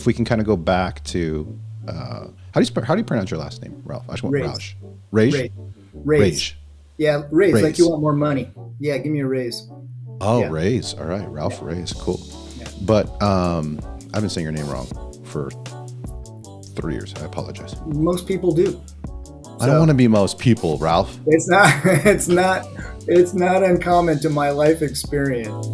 if we can kind of go back to how do you pronounce your last name, Ralph? I just want Raise, Raj. Raj? raise, raise. Raj. Yeah, raise. Like you Raise. want more money. Yeah, give me a raise. Oh, Yeah, Raise. All right, yeah, Ralph Raise. Cool. yeah. But I've been saying your name wrong for 3 years. I apologize. Most people do. I don't want So to be most people, Ralph. it's not. It's not uncommon to my life experience.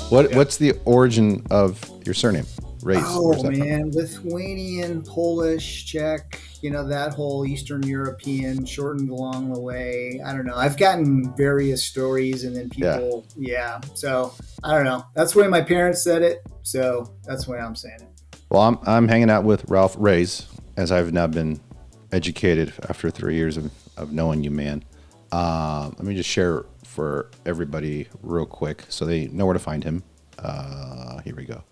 Yeah. What's the origin of your surname? Raise. Where's Oh that from? man, Lithuanian, Polish, Czech, that whole Eastern European shortened along the way. I don't know. I've gotten various stories and then Yeah. people, yeah. So I don't know. That's the way my parents said it. So that's the way I'm saying it. Well, I'm hanging out with Ralph Raise, as I've now been educated after 3 years of knowing you, man. Let me just share for everybody real quick so they know where to find him. Here we go.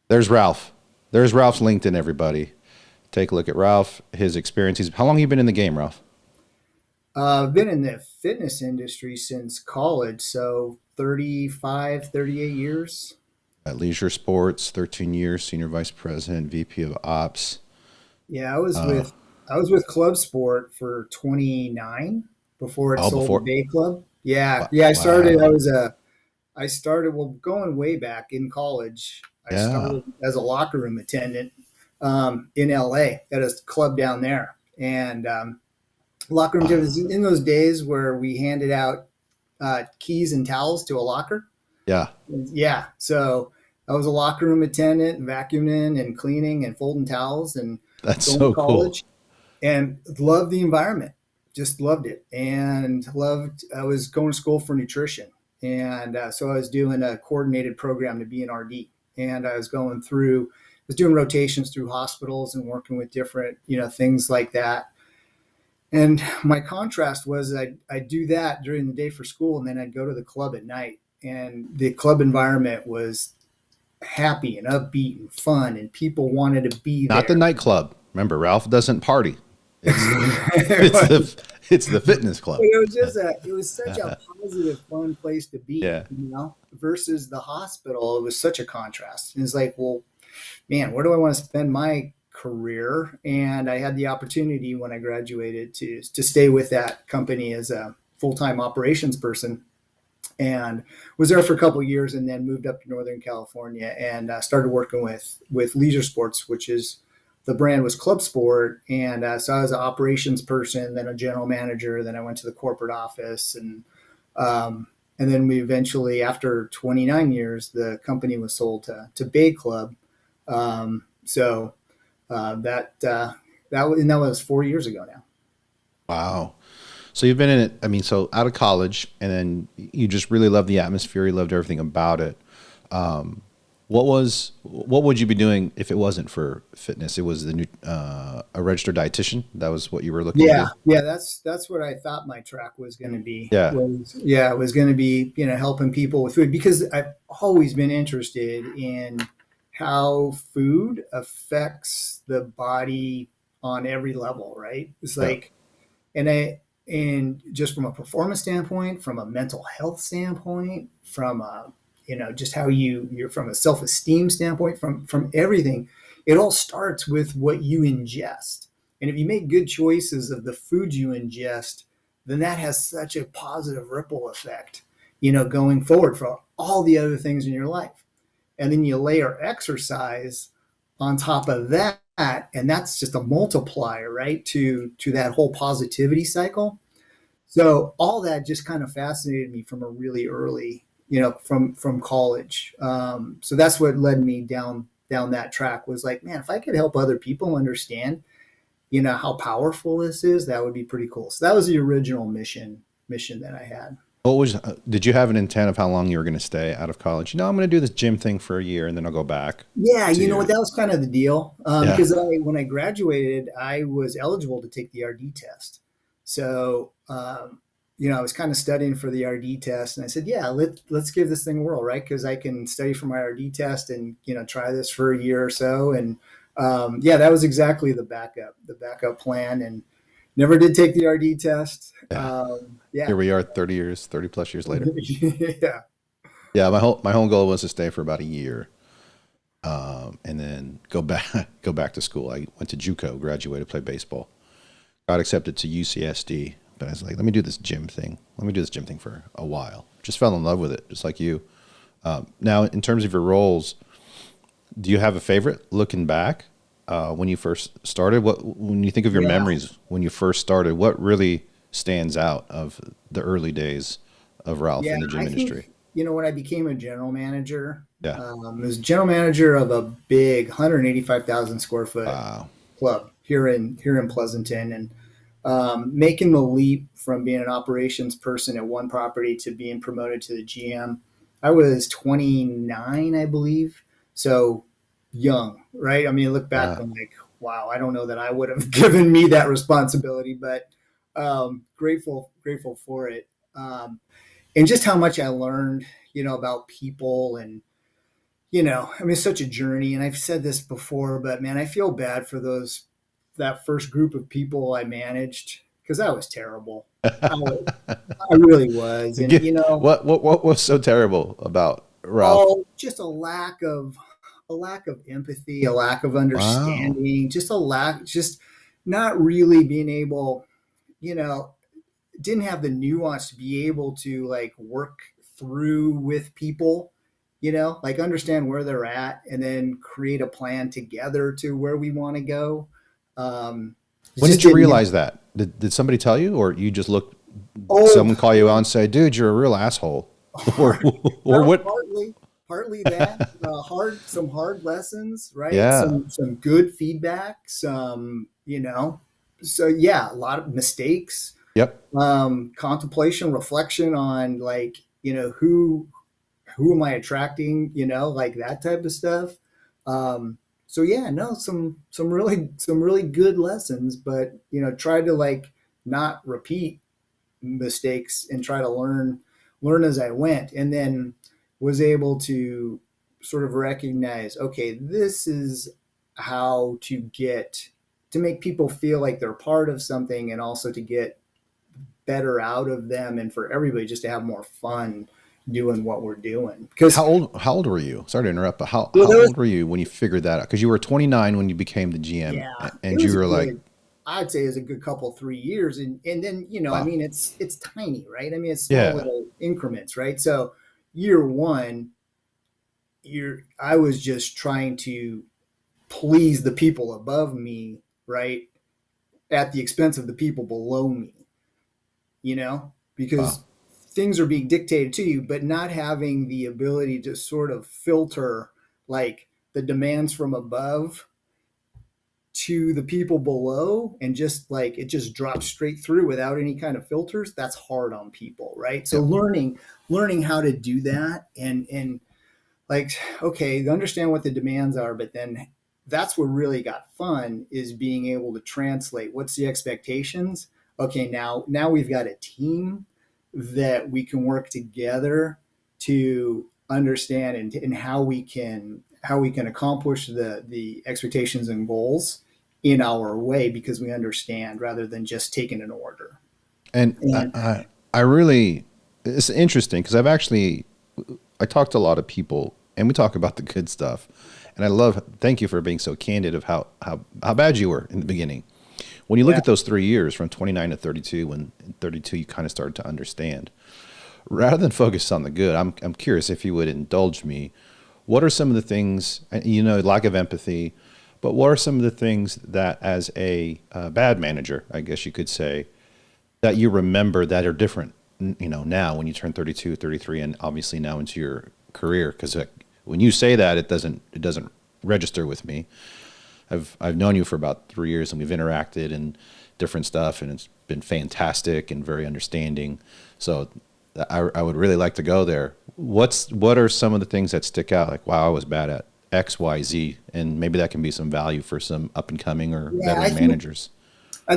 There's Ralph. There's Ralph's LinkedIn, everybody. Take a look at Ralph, his experiences. How long have you been in the game, Ralph? I've been in the fitness industry since college. So 35, 38 years. At Leisure Sports, 13 years, Senior Vice President, VP of Ops. Yeah, Uh, I was with Club Sport for 29 before it oh, sold to before. Bay Club. Yeah, Wow. yeah. Wow. I started well going way back in college. I Yeah. started as a locker room attendant in LA at a club down there, and locker room attendants Wow. in those days where we handed out keys and towels to a locker. Yeah. Yeah, so I was a locker room attendant, vacuuming and cleaning and folding towels and That's going to so cool. college and loved the environment. Just loved it and loved. I was going to school for nutrition, and so I was doing a coordinated program to be an RD, and I was doing rotations through hospitals and working with different things like that. And my contrast was I'd do that during the day for school, and then I'd go to the club at night, and the club environment was happy and upbeat and fun, and people wanted to be Not the there. nightclub. Remember, Ralph doesn't party. It's it's it the it's the fitness club. was it was such a positive, fun place to be, Yeah. versus the hospital. It was such a contrast. And it's like, well, man, where do I want to spend my career? And I had the opportunity when I graduated to stay with that company as a full time operations person, and was there for a couple of years, and then moved up to Northern California and started working with Leisure Sports, which is the brand was Club Sport, and so I was an operations person, then a general manager, then I went to the corporate office, and then we eventually, after 29 years, the company was sold to Bay Club. So that was 4 years ago now. Wow. So you've been in it. I mean, so out of college, and then you just really loved the atmosphere. You loved everything about it. Um, what would you be doing if it wasn't for fitness? It was a registered dietitian. That was what you were looking to Yeah, do. yeah, that's what I thought my track was going to be. Yeah. It was going to be helping people with food, because I've always been interested in how food affects the body on every level, right? It's Yeah. like, and just from a performance standpoint, from a mental health standpoint, from a just how you're from a self esteem standpoint, from everything, it all starts with what you ingest. And if you make good choices of the food you ingest, then that has such a positive ripple effect, going forward for all the other things in your life. And then you layer exercise on top of that, and that's just a multiplier, right, to that whole positivity cycle. So all that just kind of fascinated me from a really early, from college. So that's what led me down that track, was like, man, if I could help other people understand, how powerful this is, that would be pretty cool. So that was the original mission that I had. What was? Did you have an intent of how long you were going to stay out of college? I'm going to do this gym thing for a year, and then I'll go back Yeah, you know what? to. That was kind of the deal, Yeah. because when I graduated, I was eligible to take the RD test. So, I was kind of studying for the RD test, and I said, "Yeah, let's give this thing a whirl, right? Because I can study for my RD test and try this for a year or so." And yeah, that was exactly the backup plan. And never did take the RD test. Yeah. Yeah. Here we are 30 plus years later. Yeah. Yeah, my whole goal was to stay for about a year, and then go back to school. I went to JUCO, graduated, played baseball, got accepted to UCSD, but I was like, let me do this gym thing. Let me do this gym thing for a while. Just fell in love with it, just like you. Now, in terms of your roles, do you have a favorite looking back when you first started? When you think of your Yeah. memories when you first started, what really stands out of the early days of Ralph Yeah. in the gym I industry? think, when I became a general manager, Yeah. I was general manager of a big 185,000 square foot Wow. club here in Pleasanton, and making the leap from being an operations person at one property to being promoted to the GM. I was 29, I believe, so young, right? I mean, look back, Yeah. I'm like, wow, I don't know that I would have given me that responsibility, but grateful for it, and just how much I learned, about people. And I mean, it's such a journey, and I've said this before, but man, I feel bad for that first group of people I managed, because I was terrible. I, I really was, and What was so terrible about Ralph? oh, just a lack of empathy, a lack of Wow. understanding, just not really being able, you know, didn't have the nuance to be able to like work through with people, like understand where they're at and then create a plan together to where we want to go. When Just did you didn't have. realize that? Did somebody tell you, or you just look? Oh, Someone call you out and say, "Dude, you're a real asshole," or or well, what? partly that, some hard lessons, right? Yeah. Some good feedback, so yeah, a lot of mistakes, Yep. contemplation, reflection on, like, who am I attracting, like that type of stuff. So yeah, no, some really good lessons, but try to like not repeat mistakes and try to learn as I went, and then was able to sort of recognize, okay, this is how to make people feel like they're part of something, and also to get better out of them, and for everybody just to have more fun doing what we're doing. Because How old were you? Sorry to interrupt, but well, how there was old were you when you figured that out? Because you were 29 when you became the GM, yeah, it and you was a were like, good, I'd say it was a good couple 3 years, and then I "Wow, mean, it's tiny, right? I mean, it's small yeah, little increments, right? So year one, I was just trying to please the people above me, right, at the expense of the people below me, wow, because things are being dictated to you, but not having the ability to sort of filter like the demands from above to the people below, and just like it just drops straight through without any kind of filters. That's hard on people, right? So yep." learning how to do that, and like, okay, understand what the demands are, but then that's what really got fun, is being able to translate what's the expectations. Okay, now we've got a team that we can work together to understand, and how we can accomplish the expectations and goals in our way, because we understand rather than just taking an order. And And I really, it's interesting because I talk to a lot of people, and we talk about the good stuff, and thank you for being so candid of how bad you were in the beginning. When you look yeah, at those 3 years from 29 to 32, when in 32 you kind of started to understand, rather than focus on the good, I'm curious if you would indulge me. What are some of the things, lack of empathy, but what are some of the things that, as a bad manager, I guess you could say, that you remember that are different, now when you turn 32, 33, and obviously now into your career? Because when you say that, it doesn't register with me. I've known you for about 3 years, and we've interacted and different stuff, and it's been fantastic and very understanding. So I would really like to go there. What are some of the things that stick out? Like, wow, I was bad at X, Y, Z, and maybe that can be some value for some up and coming or yeah, I veteran think managers. I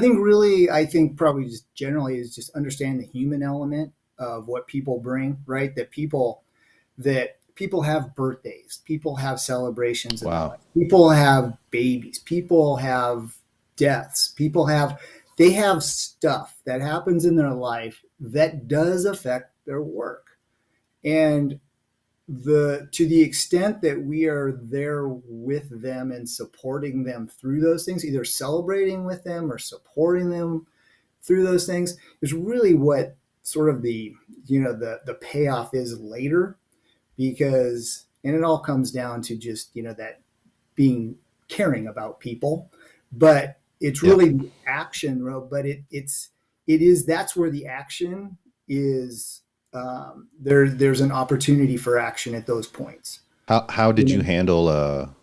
think probably just generally is just understand the human element of what people bring, right? That people have birthdays, people have celebrations in Wow. life, people have babies, people have deaths, people have they have stuff that happens in their life that does affect their work. And to the extent that we are there with them and supporting them through those things, either celebrating with them or supporting them through those things, is really what sort of the payoff is later. Because, and it all comes down to just that being caring about people, but it's Yeah. really the action, but it is that's where the action is. There's an opportunity for action at those points. How You did you know, handle a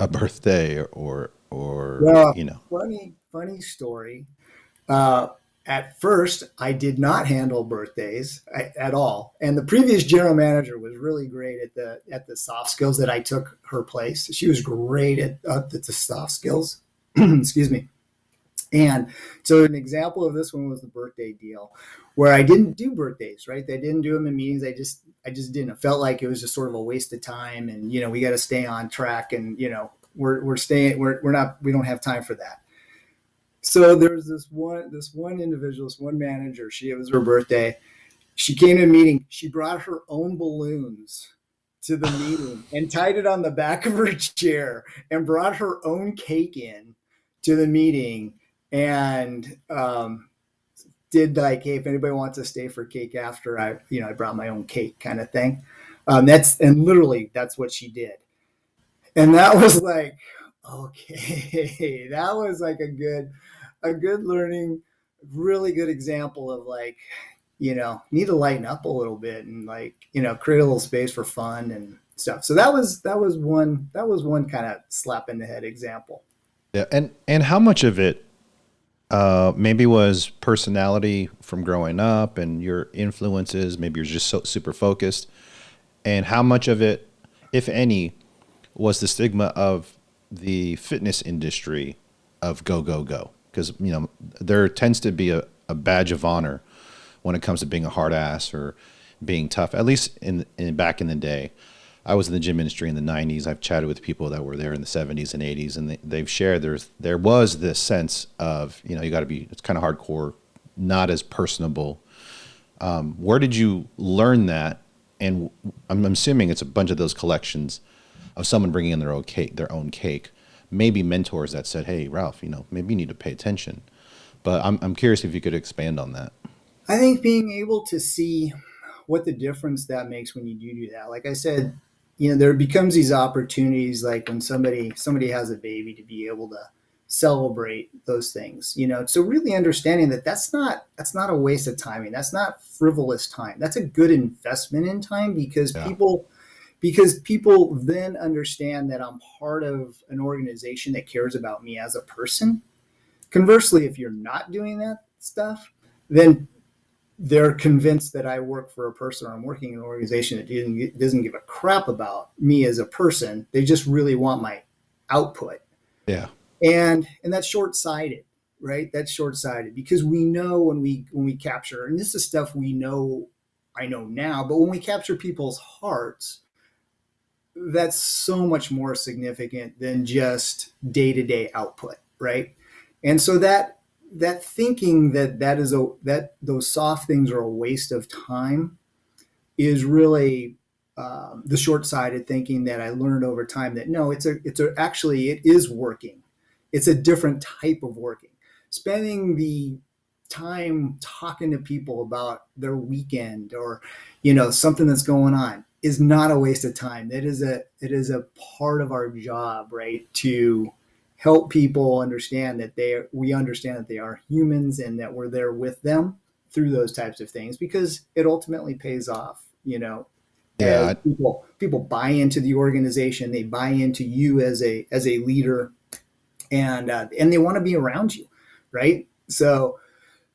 birthday or well, you know? funny story. Uh, at first, I did not handle birthdays at all, and the previous general manager was really great at the soft skills that I took her place. She was great at the soft skills. Excuse me. And so an example of this one was the birthday deal, where I didn't do birthdays. Right, they didn't do them in meetings. I just didn't. It felt like it was just sort of a waste of time, and we got to stay on track, and we're staying. We're not. We don't have time for that. So there's this one individual, this one manager. It was her birthday. She came to a meeting. She brought her own balloons to the meeting and tied it on the back of her chair and brought her own cake in to the meeting and did like, hey, if anybody wants to stay for cake after, I brought my own cake kind of thing. And literally that's what she did. And that was like, okay, that was like a good learning, really good example of like, need to lighten up a little bit and like, create a little space for fun and stuff. So that was one kind of slap in the head example. Yeah. And how much of it maybe was personality from growing up and your influences? Maybe you're just so super focused. And how much of it, if any, was the stigma of the fitness industry of go, go, go? Because, there tends to be a badge of honor when it comes to being a hard ass or being tough, at least in back in the day. I was in the gym industry in the 90s. I've chatted with people that were there in the 70s and 80s, and they've shared there was this sense of, you got to be, it's kind of hardcore, not as personable. Where did you learn that? And I'm assuming it's a bunch of those collections of someone bringing in their own cake, maybe mentors that said, "Hey, Ralph, maybe you need to pay attention." But I'm curious if you could expand on that. I think being able to see what the difference that makes when you do that. Like I said, there becomes these opportunities like when somebody has a baby to be able to celebrate those things. So really understanding that that's not a waste of time. I mean, that's not frivolous time. That's a good investment in time Yeah. because people then understand that I'm part of an organization that cares about me as a person. Conversely, if you're not doing that stuff, then they're convinced that I work for a person or I'm working in an organization that doesn't give a crap about me as a person. They just really want my output. Yeah. And that's short-sighted, right? That's short-sighted because we know when we capture, and this is stuff I know now, but when we capture people's hearts, that's so much more significant than just day-to-day output, right? And so that thinking that those soft things are a waste of time is really the short-sighted thinking that I learned over time. That no, actually it is working. It's a different type of working. Spending the time talking to people about their weekend or something that's going on is not a waste of time. It is a part of our job, right? To help people understand that we understand that they are humans and that we're there with them through those types of things because it ultimately pays off, as Yeah. people buy into the organization, they buy into you as a leader, and they want to be around you, right? So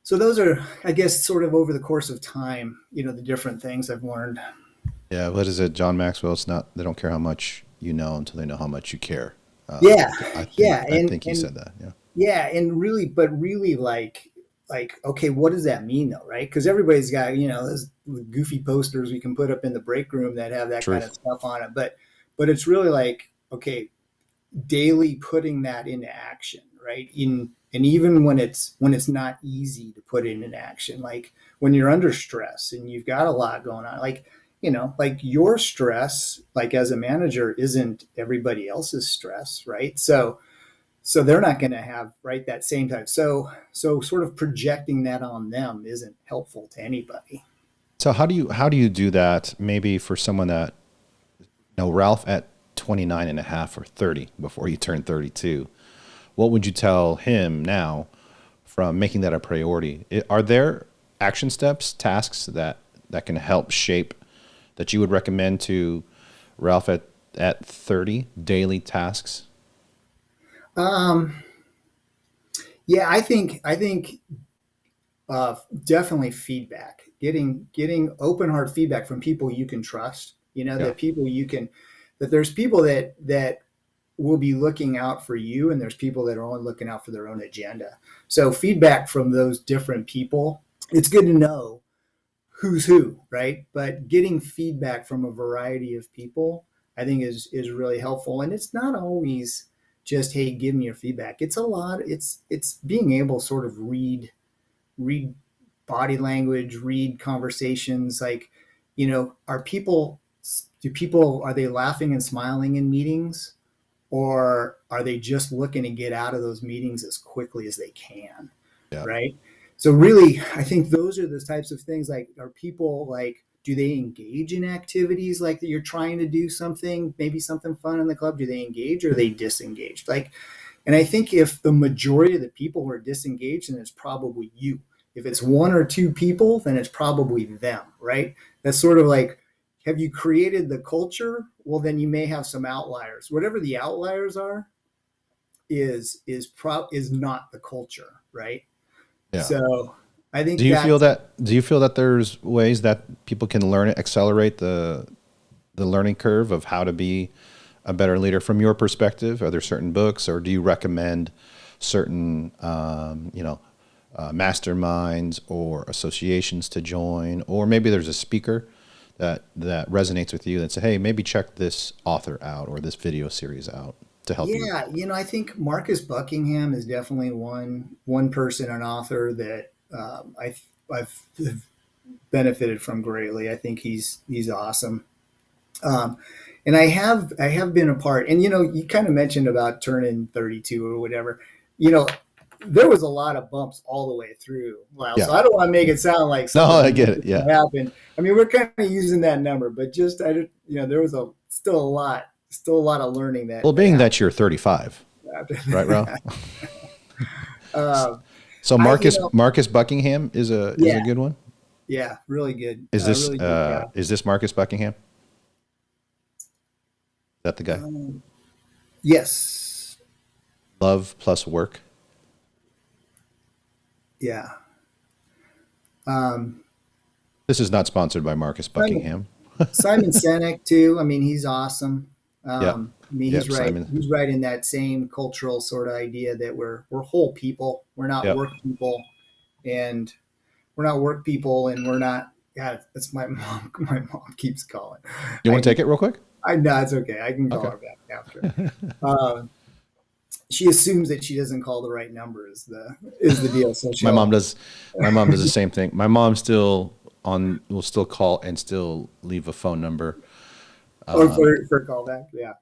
those are, I guess, sort of over the course of time, the different things I've learned. Yeah. What is it? John Maxwell. It's not, they don't care how much you know until they know how much you care. Yeah, I yeah, think, I think he said that. Yeah. yeah, and really, but really, like, okay, what does that mean though, right? Because everybody's got those goofy posters we can put up in the break room that have that kind Truth. of stuff on it, but it's really like, okay, daily putting that into action, right? And even when it's not easy to put it in action, like when you're under stress and you've got a lot going on, like, like your stress, like as a manager, isn't everybody else's stress, right? So they're not going to have, right, that same type. So sort of projecting that on them isn't helpful to anybody. So how do you do that? Maybe for someone that, Ralph at 29 and a half or 30 before you turn 32, what would you tell him now from making that a priority? Are there action steps, tasks that can help shape that you would recommend to Ralph at 30, daily tasks? Um, yeah, I think definitely feedback, getting open heart feedback from people you can trust. Yeah. That people you can, that there's people that will be looking out for you, and there's people that are only looking out for their own agenda. So feedback from those different people, it's good to know who's who, right? But getting feedback from a variety of people, I think is really helpful. And it's not always just, hey, give me your feedback. It's a lot. It's being able to sort of read body language, read conversations. Like, are they laughing and smiling in meetings, or are they just looking to get out of those meetings as quickly as they can? Yeah. Right. So really, I think those are the types of things. Like, are people, like, do they engage in activities, like that you're trying to do something, maybe something fun in the club? Do they engage, or are they disengaged? Like, and I think if the majority of the people are disengaged, then it's probably you. If it's one or two people, then it's probably them, right? That's sort of like, have you created the culture? Well, then you may have some outliers. Whatever the outliers are, is not the culture, right? Yeah. So I Do think you feel that's that do you feel that there's ways that people can learn it, accelerate the learning curve of how to be a better leader from your perspective? Are there certain books, or do you recommend certain masterminds or associations to join, or maybe there's a speaker that resonates with you that say, hey, maybe check this author out or this video series out to help you? Yeah, I think Marcus Buckingham is definitely one person, an author that I've benefited from greatly. I think he's awesome. Um, and I have been a part, and you kind of mentioned about turning 32 or whatever. You know, there was a lot of bumps all the way through, Lyle. Yeah. So I don't want to make it sound like No, something I get it. magical Yeah. happened. I mean, we're kind of using that number, but just there was still a lot of learning Well, that being happened that you're 35, after right, Ralph? that. Um, So I Marcus Buckingham is a yeah, good one. yeah, really good, Is this really good guy. Marcus Buckingham? Is that the guy? Um, yes, Love plus work. yeah. Um, This is not sponsored by Marcus Simon, Buckingham. Simon Sinek too. I mean, he's awesome. Yep. I mean, he's Yep. right. Simon. He's right in that same cultural sort of idea that we're whole people. We're not Yep. work people, and we're not work people, and we're not. God, that's my mom. My mom keeps calling. You want to I take it real quick? I know it's okay. I can call Okay. her back after. Uh, she assumes that she doesn't call the right number is the deal. So My mom she'll does. My mom does the same thing. My mom still will still call and still leave a phone number, or for a callback. Yeah.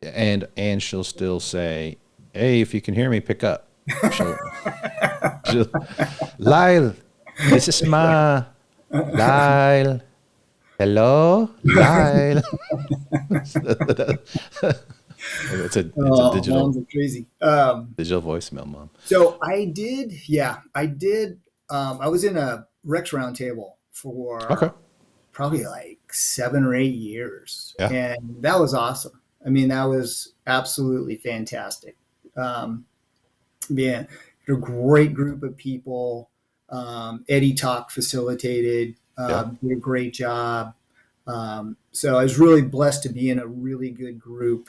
and she'll still say, "Hey, if you can hear me, pick up." She'll, she'll Lyle, this is Ma. Lyle, hello, Lyle. It's a Oh, moms are crazy. digital voicemail, mom. So I did, yeah, I did. I was in a Rex roundtable Okay. for probably like 7 or 8 years, Yeah. and that was awesome. I mean, that was absolutely fantastic. Um, yeah, a great group of people. Eddie Talk facilitated, Yeah. did a great job. So I was really blessed to be in a really good group,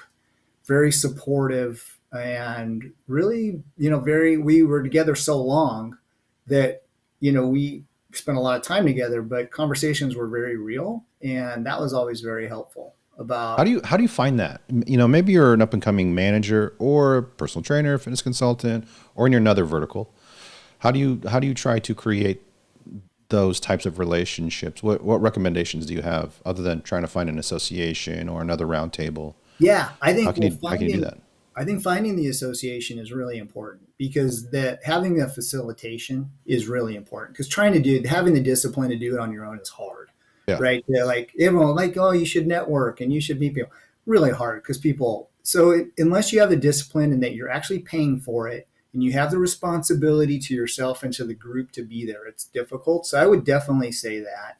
very supportive, and really, we were together so long that, we spent a lot of time together, but conversations were very real. And that was always very helpful about, How do you find that? Maybe you're an up and coming manager or personal trainer, fitness consultant, or in your another vertical. How do you try to create those types of relationships? What recommendations do you have other than trying to find an association or another round table? Yeah, I think How can you do that? I think finding the association is really important because that having a facilitation is really important because trying to do having the discipline to do it on your own is hard, Yeah. right? Yeah, like everyone like, oh, you should network and you should meet people. Really hard because people. So unless you have the discipline and that you're actually paying for it and you have the responsibility to yourself and to the group to be there, it's difficult. So I would definitely say that.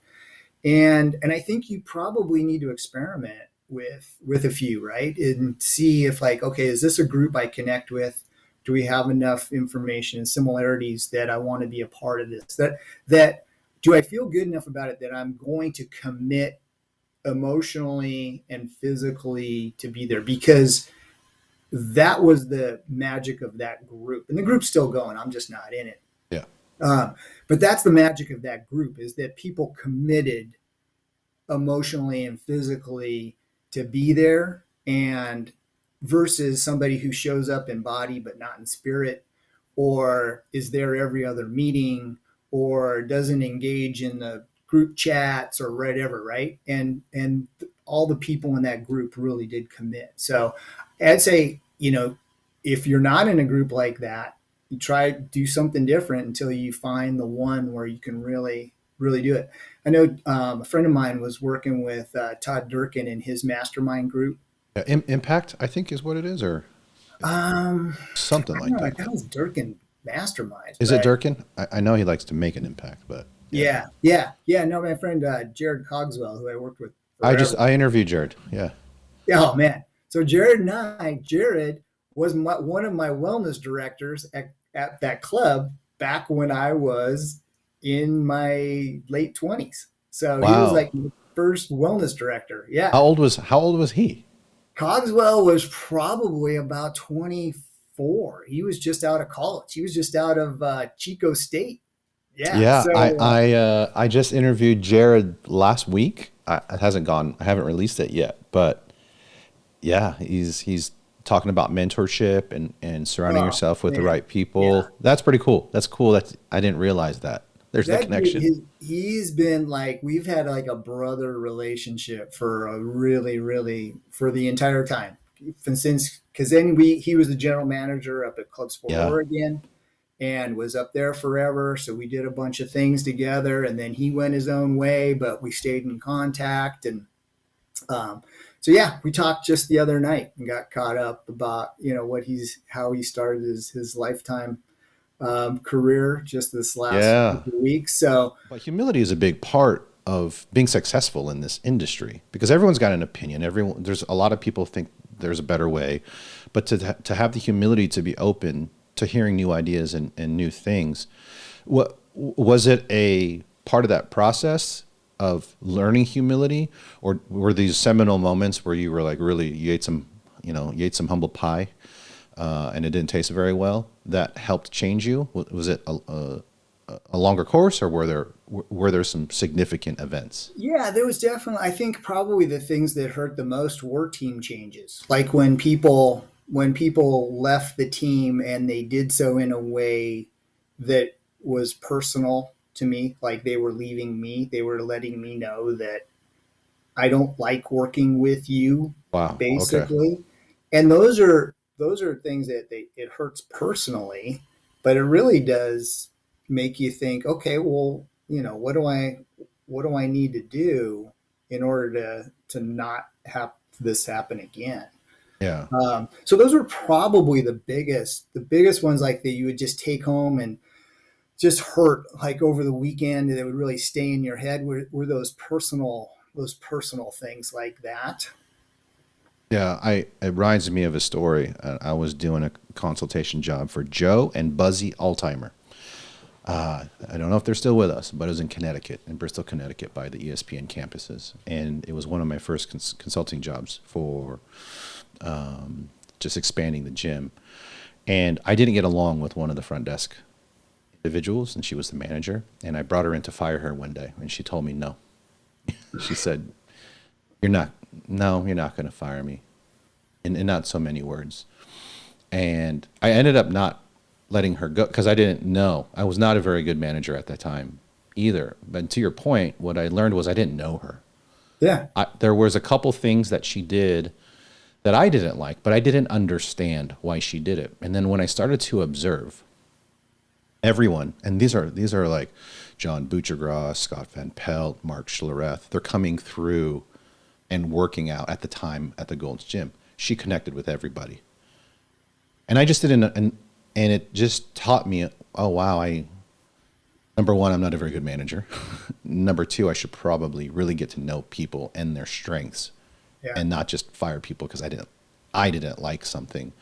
And I think you probably need to experiment with a few, right, and see if like, okay, is this a group I connect with? Do we have enough information and similarities that I want to be a part of this? That do I feel good enough about it that I'm going to commit emotionally and physically to be there? Because that was the magic of that group, and the group's still going. I'm just not in it. Yeah. um, but that's the magic of that group is that people committed emotionally and physically to be there, and versus somebody who shows up in body but not in spirit, or is there every other meeting, or doesn't engage in the group chats or whatever, right? And all the people in that group really did commit. So I'd say, if you're not in a group like that, you try to do something different until you find the one where you can really do it. I know a friend of mine was working with Todd Durkin in his mastermind group. Yeah, impact, I think, is what it is, or something I don't like know, that. that was Durkin masterminds, Is it but Durkin? I know he likes to make an impact, but yeah. yeah. No, my friend Jarrod Cogswell, who I worked with forever. I interviewed Jared. Yeah. Oh man, so Jarrod was one of my wellness directors at that club back when I was in my late 20s. So he was Wow. like the first wellness director. Yeah. How old was he? Cogswell was probably about 24. He was just out of college. He was just out of Chico State. Yeah. Yeah, So I just interviewed Jared last week. It hasn't gone. I haven't released it yet, but yeah, he's talking about mentorship and surrounding oh yourself with the man, right yeah. people. That's pretty cool. That's cool. I didn't realize that. There's the That dude, connection. he's been like we've had like a brother relationship for a really for the entire time. Since because then he was the general manager up at Club Sport Yeah. Oregon and was up there forever. So we did a bunch of things together, and then he went his own way, but we stayed in contact. And um, so yeah, we talked just the other night and got caught up about how he started his lifetime career just this last Yeah. couple of weeks. So But humility is a big part of being successful in this industry because everyone's got an opinion. There's a lot of people think there's a better way, but to have the humility to be open to hearing new ideas and new things, what was it a part of that process of learning humility, or were these seminal moments where you were like really you ate some humble pie and it didn't taste very well that helped change you? Was it a longer course, or were there some significant events? yeah, there was definitely. I think probably the things that hurt the most were team changes, like when people left the team and they did so in a way that was personal to me, like they were leaving me, they were letting me know that I don't like working with you, Wow. Okay. basically. And those are things that it hurts personally, but it really does make you think, okay, well, what do I need to do in order to not have this happen again? Yeah. So those were probably the biggest ones, like that you would just take home and just hurt like over the weekend that would really stay in your head were those personal things like that. Yeah. It reminds me of a story. I was doing a consultation job for Joe and Buzzy Alzheimer. I don't know if they're still with us, but it was in Connecticut, in Bristol, Connecticut, by the ESPN campuses, and it was one of my first consulting jobs for just expanding the gym. And I didn't get along with one of the front desk individuals, and she was the manager. And I brought her in to fire her one day, and she told me no. She said, "You're not. No, you're not going to fire me," in not so many words. And I ended up not letting her go because I didn't know. I was not a very good manager at that time either. But to your point, what I learned was I didn't know her. Yeah. There was a couple things that she did that I didn't like, but I didn't understand why she did it. And then when I started to observe everyone, and these are like John Butchergross, Scott Van Pelt, Mark Schlereth, they're coming through and working out at the time at the Gold's Gym. She connected with everybody. And I just didn't, and it just taught me, oh wow, number one, I'm not a very good manager. Number two, I should probably really get to know people and their strengths Yeah. and not just fire people because I didn't like something.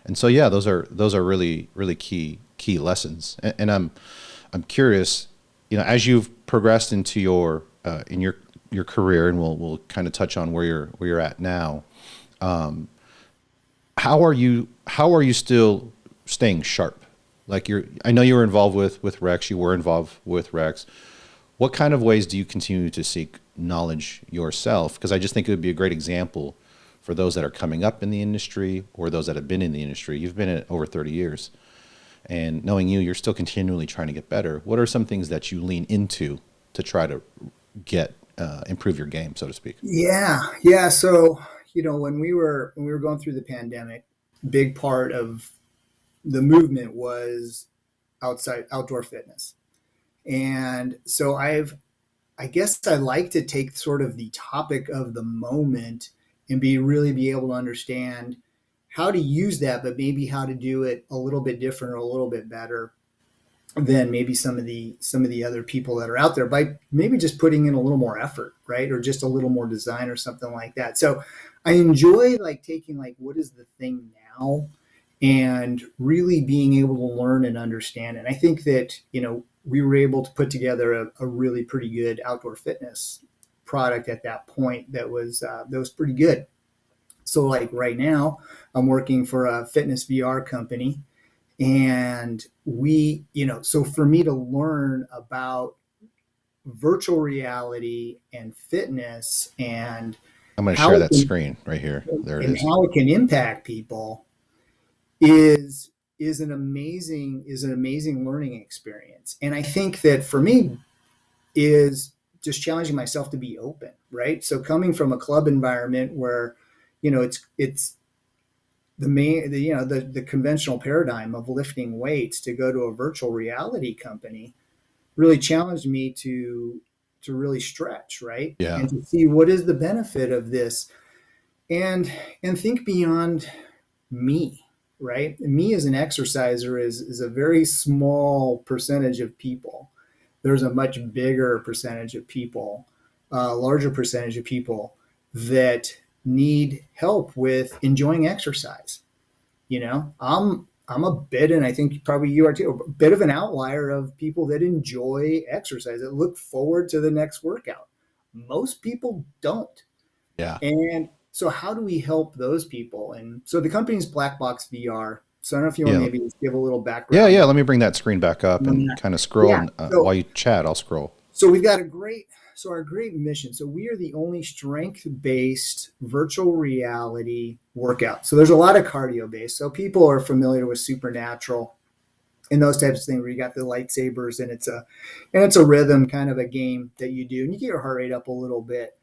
And so yeah, those are really really key lessons. And I'm curious, as you've progressed into your career, and we'll kind of touch on where you're at now. How are you still staying sharp? Like I know you were involved with Rex. You were involved with Rex. What kind of ways do you continue to seek knowledge yourself? Because I just think it would be a great example for those that are coming up in the industry or those that have been in the industry. You've been in it over 30 years. And knowing you're still continually trying to get better. What are some things that you lean into to try to improve your game, so to speak? Yeah. Yeah. So, when we were going through the pandemic, big part of the movement was outdoor fitness. And so I guess I like to take sort of the topic of the moment and be able to understand how to use that, but maybe how to do it a little bit different or a little bit better than maybe some of the other people that are out there by maybe just putting in a little more effort, right? Or just a little more design or something like that. So I enjoy like taking like what is the thing now and really being able to learn and understand. And I think that, we were able to put together a really pretty good outdoor fitness product at that point that was pretty good. So like right now, I'm working for a fitness VR company, and so for me to learn about virtual reality and fitness and I'm going to how share it that can, screen right here. There it and is. how it can impact people is an amazing learning experience. And I think that for me is just challenging myself to be open, right? So coming from a club environment where, it's the conventional paradigm of lifting weights, to go to a virtual reality company really challenged me to really stretch, right? Yeah. And to see what is the benefit of this, and think beyond me, right? Me as an exerciser is a very small percentage of people. There's a much bigger percentage of people, a larger percentage of people that need help with enjoying exercise. I'm a bit, and I think probably you are too, a bit of an outlier of people that enjoy exercise, that look forward to the next workout. Most people don't. Yeah. And so how do we help those people? And so the company's Black Box VR. So I don't know if you want to Yeah. maybe just give a little Yeah. background Yeah. Let me bring that screen back up on and that. kind of scroll. Yeah. And So while you chat, I'll scroll. so we've got our great mission. So we are the only strength-based virtual reality workout. So there's a lot of cardio-based. So people are familiar with Supernatural and those types of things where you got the lightsabers, and it's a rhythm kind of a game that you do, and you get your heart rate up a little bit.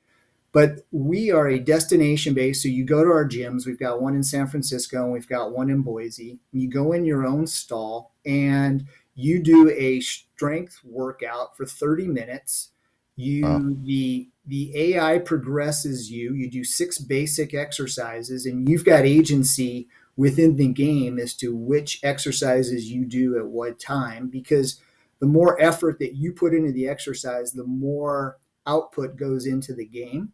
But we are a destination based. So you go to our gyms. We've got one in San Francisco and we've got one in Boise. You go in your own stall and you do a strength workout for 30 minutes. Wow. The AI progresses you. You do 6 basic exercises, and you've got agency within the game as to which exercises you do at what time, because the more effort that you put into the exercise, the more output goes into the game.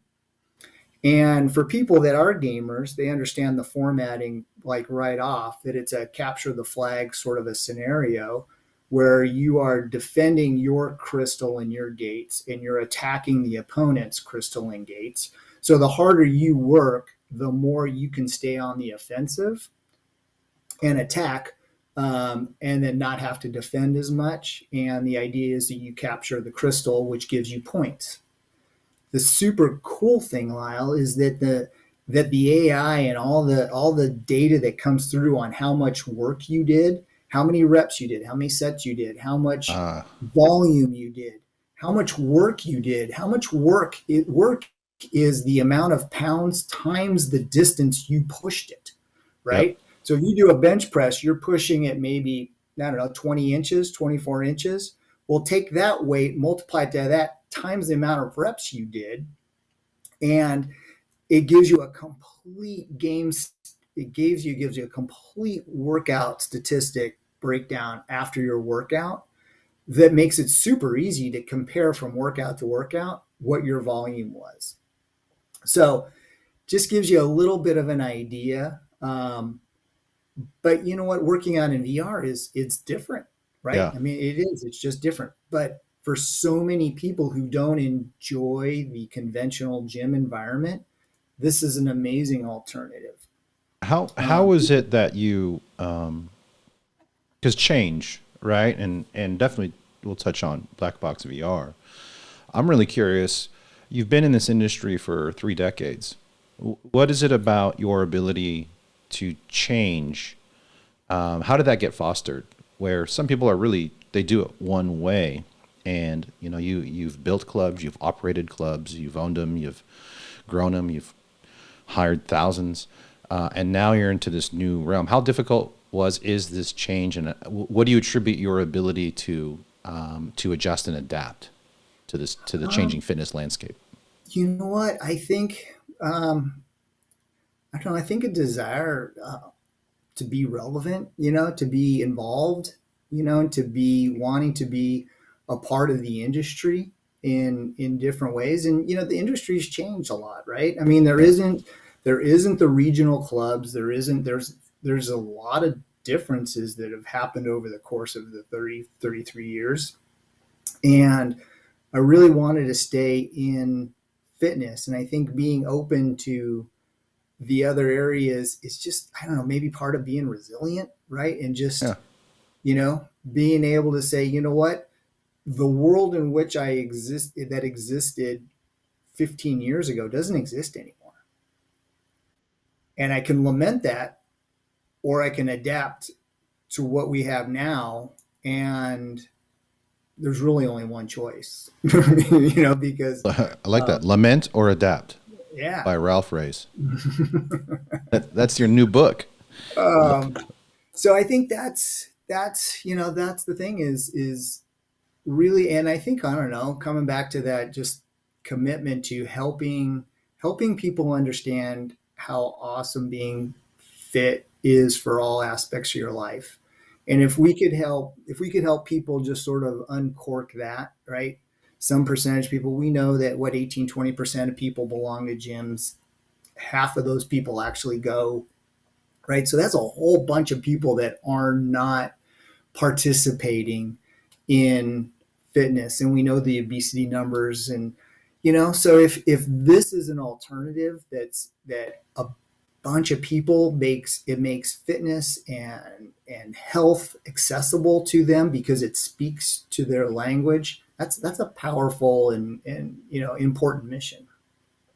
And for people that are gamers, they understand the formatting like right off, that it's a capture the flag sort of a scenario where you are defending your crystal and your gates, and you're attacking the opponent's crystal and gates. So the harder you work, the more you can stay on the offensive and attack, and then not have to defend as much. And the idea is that you capture the crystal, which gives you points. The super cool thing, Lyle, is that the AI and all the data that comes through on how much work you did how many reps you did, how many sets you did, how much Uh, volume you did, how much work you did, how much work is the amount of pounds times the distance you pushed it, yep. right? So if you do a bench press, you're pushing it maybe, I don't know, 20 inches, 24 inches. Well, take that weight, multiply it to that times the amount of reps you did, and it gives you a complete game. It gives you a complete workout statistic breakdown after your workout that makes it super easy to compare from workout to workout what your volume was. So just gives you a little bit of an idea. But you know what? Working out in VR it's different, right? Yeah. I mean, it is. It's just different. But for so many people who don't enjoy the conventional gym environment, this is an amazing alternative. How is it that you because change, right? And definitely we'll touch on black box VR. I'm really curious. You've been in this industry for 3 decades. What is it about your ability to change? How did that get fostered? Where some people are really they do it one way, and you've built clubs, you've operated clubs, you've owned them, you've grown them, you've hired thousands, and now you're into this new realm. How difficult is this change, and what do you attribute your ability to adjust and adapt to the changing Um, fitness landscape? you know what? I don't know. I think a desire to be relevant, to be involved, and to be wanting to be a part of the industry in different ways. And the industry's changed a lot, right? I mean, Yeah, there isn't the regional clubs. There's a lot of differences that have happened over the course of the 33 years. And I really wanted to stay in fitness. And I think being open to the other areas is just, I don't know, maybe part of being resilient, right? And yeah. just, being able to say, you know what, the world in which that existed 15 years ago doesn't exist anymore. And I can lament that, or I can adapt to what we have now. And there's really only one choice, because, I like uh, that. Lament or adapt yeah. by Ralph Race. That's your new book. um, so I think that's the thing is really, and I think, I don't know, coming back to that, just commitment to helping people understand how awesome being fit is for all aspects of your life. And if we could help people just sort of uncork that, right? Some percentage of people, we know that, what, 18-20% of people belong to gyms. Half of those people actually go, right? So that's a whole bunch of people that are not participating in fitness. And we know the obesity numbers. And so if this is an alternative that a bunch of people makes fitness and health accessible to them because it speaks to their language, that's a powerful and important mission.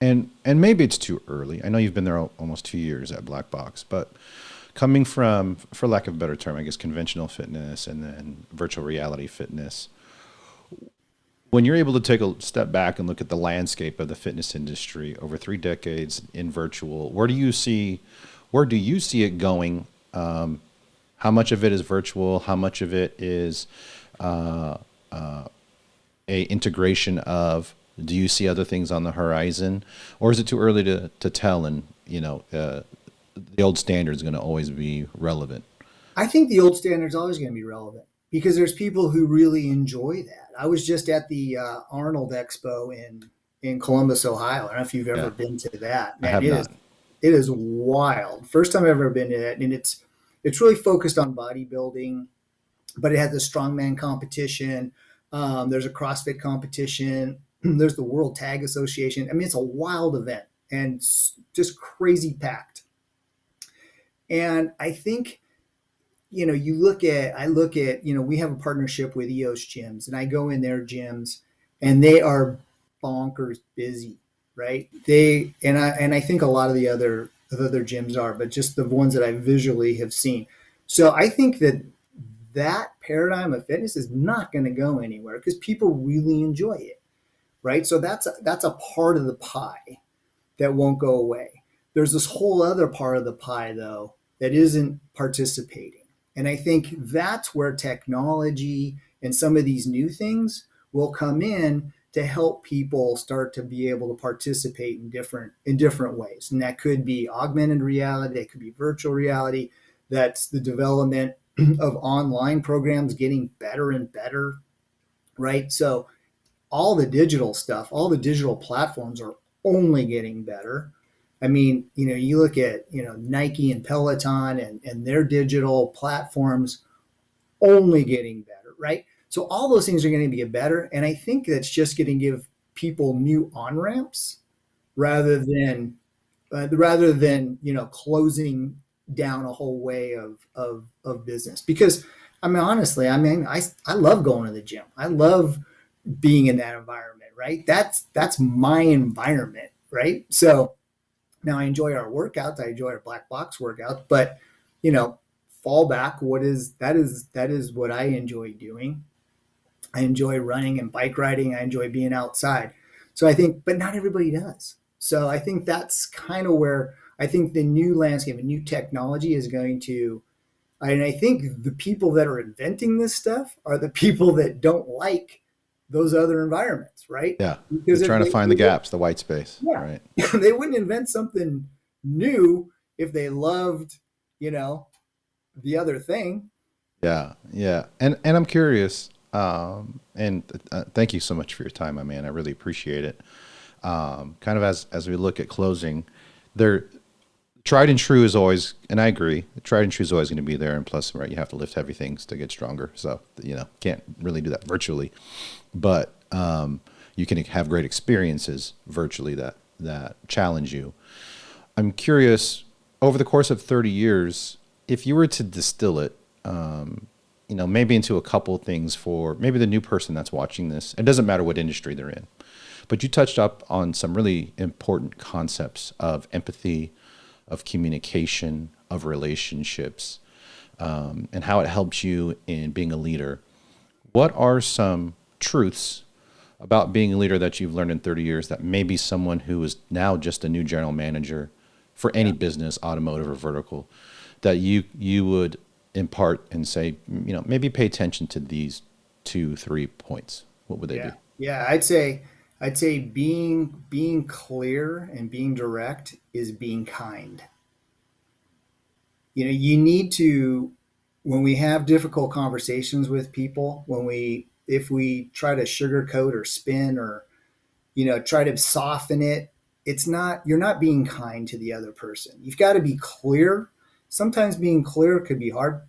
And maybe it's too early. I know you've been there almost 2 years at Black Box, but coming from, for lack of a better term, I guess conventional fitness and then virtual reality fitness, when you're able to take a step back and look at the landscape of the fitness industry over 3 decades in virtual, where do you see it going? How much of it is virtual? How much of it is uh, a integration of? Do you see other things on the horizon, or is it too early to tell? And the old standard is going to always be relevant. I think the old standard is always going to be relevant because there's people who really enjoy that. I was just at the Arnold Expo in Columbus, Ohio. I don't know if you've ever Yeah, been to that. I Man, have not. it is wild. First time I've ever been to that, and it's really focused on bodybuilding, but it has a strongman competition. There's a CrossFit competition. There's the World Tag Association. I mean, it's a wild event and just crazy packed. And I think, I look at, we have a partnership with EOS gyms, and I go in their gyms and they are bonkers busy, right? And I think a lot of the other gyms are, but just the ones that I visually have seen. So I think that that paradigm of fitness is not going to go anywhere because people really enjoy it, right? So that's a part of the pie that won't go away. There's this whole other part of the pie, though, that isn't participating. And I think that's where technology and some of these new things will come in to help people start to be able to participate in different ways. And that could be augmented reality, that could be virtual reality, that's the development of online programs getting better and better, right? So all the digital stuff, all the digital platforms are only getting better. I mean, you look at, Nike and Peloton and their digital platforms only getting better, right? So all those things are going to get better. And I think that's just going to give people new on ramps rather than, closing down a whole way of business. Because I mean, honestly, I love going to the gym. I love being in that environment, right? That's my environment, right? So now I enjoy our workouts, I enjoy our black box workouts, but you know, fall back, that is what I enjoy doing. I enjoy running and bike riding. I enjoy being outside. So I think, but not everybody does. So I think that's kind of where I think the new landscape and new technology is going to, and I think the people that are inventing this stuff are the people that don't like those other environments, right? Yeah. They're Because if trying to they, find the gaps, the white space. yeah, Right. they wouldn't invent something new if they loved, you know, the other thing. Yeah. Yeah. And I'm curious. And thank you so much for your time, my man. I really appreciate it. Kind of as we look at closing, there tried and true is always, and I agree, tried and true is always going to be there. And plus, right, you have to lift heavy things to get stronger. So, can't really do that virtually, but you can have great experiences virtually that challenge you. I'm curious, over the course of 30 years, if you were to distill it, maybe into a couple of things for maybe the new person that's watching this. It doesn't matter what industry they're in, but you touched up on some really important concepts of empathy, of communication, of relationships, and how it helps you in being a leader. What are some truths about being a leader that you've learned in 30 years that maybe someone who is now just a new general manager for any business, automotive or vertical, that you would impart and say, maybe pay attention to these 2, 3 points? What would they be? Yeah. I'd say being clear and being direct is being kind. You need to, when we have difficult conversations with people, if we try to sugarcoat or spin or, try to soften it, you're not being kind to the other person. You've got to be clear. Sometimes being clear could be hard,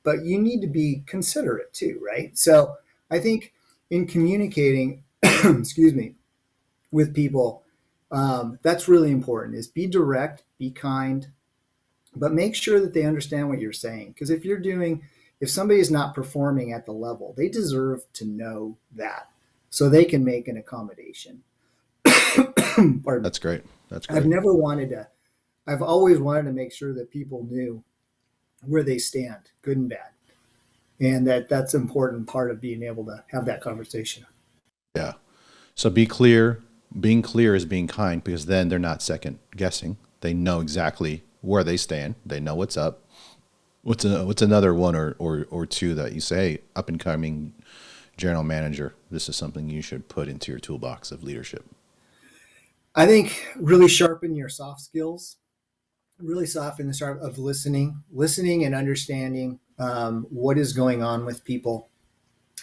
but you need to be considerate too, right? So I think in communicating, excuse me, with people, that's really important is be direct, be kind, but make sure that they understand what you're saying. Because if somebody is not performing at the level, they deserve to know that so they can make an accommodation. Pardon me. That's great. That's I've great. never wanted to, I've always wanted to make sure that people knew where they stand, good and bad. And that's an important part of being able to have that conversation. Yeah. So be clear. Being clear is being kind because then they're not second guessing. They know exactly where they stand. They know what's up. What's another one or two that you say, up and coming general manager, this is something you should put into your toolbox of leadership? I think really sharpen your soft skills, really soften the start of listening and understanding what is going on with people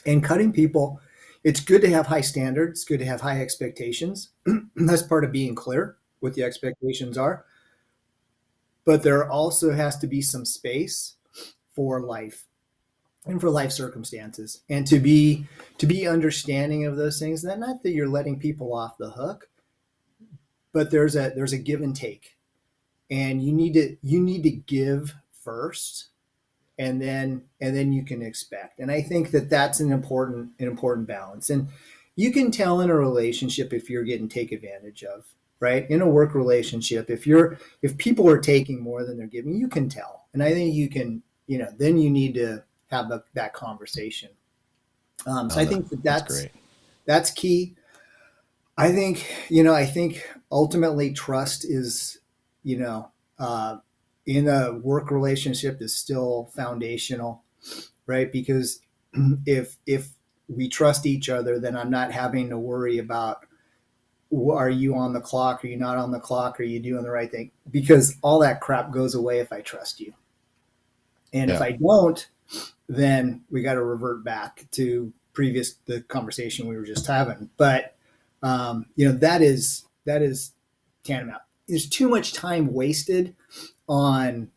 and cutting people. It's good to have high standards, it's good to have high expectations. That's part of being clear what the expectations are. But there also has to be some space for life and for life circumstances and to be understanding of those things. That not that you're letting people off the hook, but there's a give and take. And you need to give first and then you can expect. And I think that that's an important balance. And you can tell in a relationship if you're getting taken advantage of, right? In a work relationship, if people are taking more than they're giving, you can tell. And I think you can, then you need to have that conversation. So Oh, I think that's great. that's key. I think ultimately trust is, you know, uh, in a work relationship is still foundational, right? Because if we trust each other, then I'm not having to worry about, are you on the clock? Are you not on the clock? Are you doing the right thing? Because all that crap goes away if I trust you. And if Yeah. I don't, then we got to revert back to the conversation we were just having. But that is tantamount. There's too much time wasted on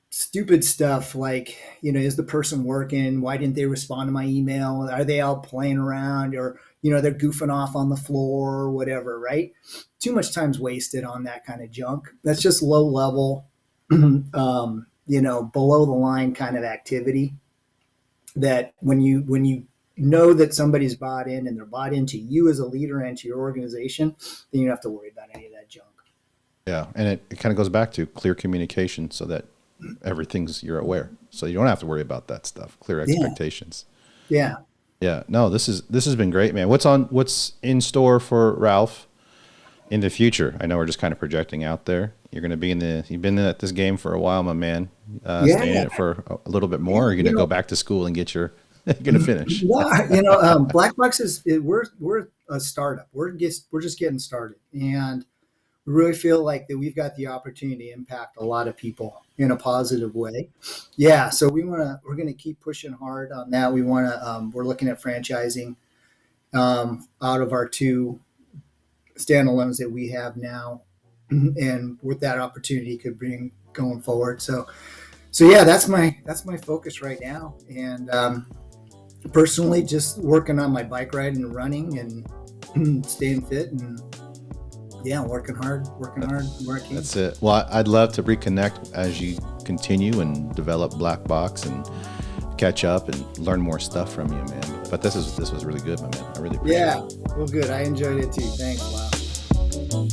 stupid stuff like, is the person working? Why didn't they respond to my email? Are they out playing around, or they're goofing off on the floor or whatever, right? Too much time's wasted on that kind of junk. That's just low level, below the line kind of activity, that when you know that somebody's bought in and they're bought into you as a leader and to your organization, then you don't have to worry about any of that junk. Yeah. And it kind of goes back to clear communication so that you're aware. So you don't have to worry about that stuff. Clear Yeah. expectations. Yeah. Yeah. No, this has been great, man. What's in store for Ralph in the future? I know we're just kind of projecting out there. You've been at this game for a while, my man. Staying in Yeah. it for a little bit more. Yeah. Or are you going to go back to school and get your, you're going to finish? No, Black Box we're a startup. We're just getting started, and we really feel like that we've got the opportunity to impact a lot of people in a positive way. Yeah, so we're gonna keep pushing hard on that. We're looking at franchising out of our two standalones that we have now, and what that opportunity could bring going forward. So yeah, that's my focus right now, and personally, just working on my bike riding and running and staying fit, and yeah, working hard working. That's it. Well, I'd love to reconnect as you continue and develop Black Box and catch up and learn more stuff from you, man. But this was really good, my man. I really appreciate it. Yeah, well, good. I enjoyed it too. Thanks. Wow.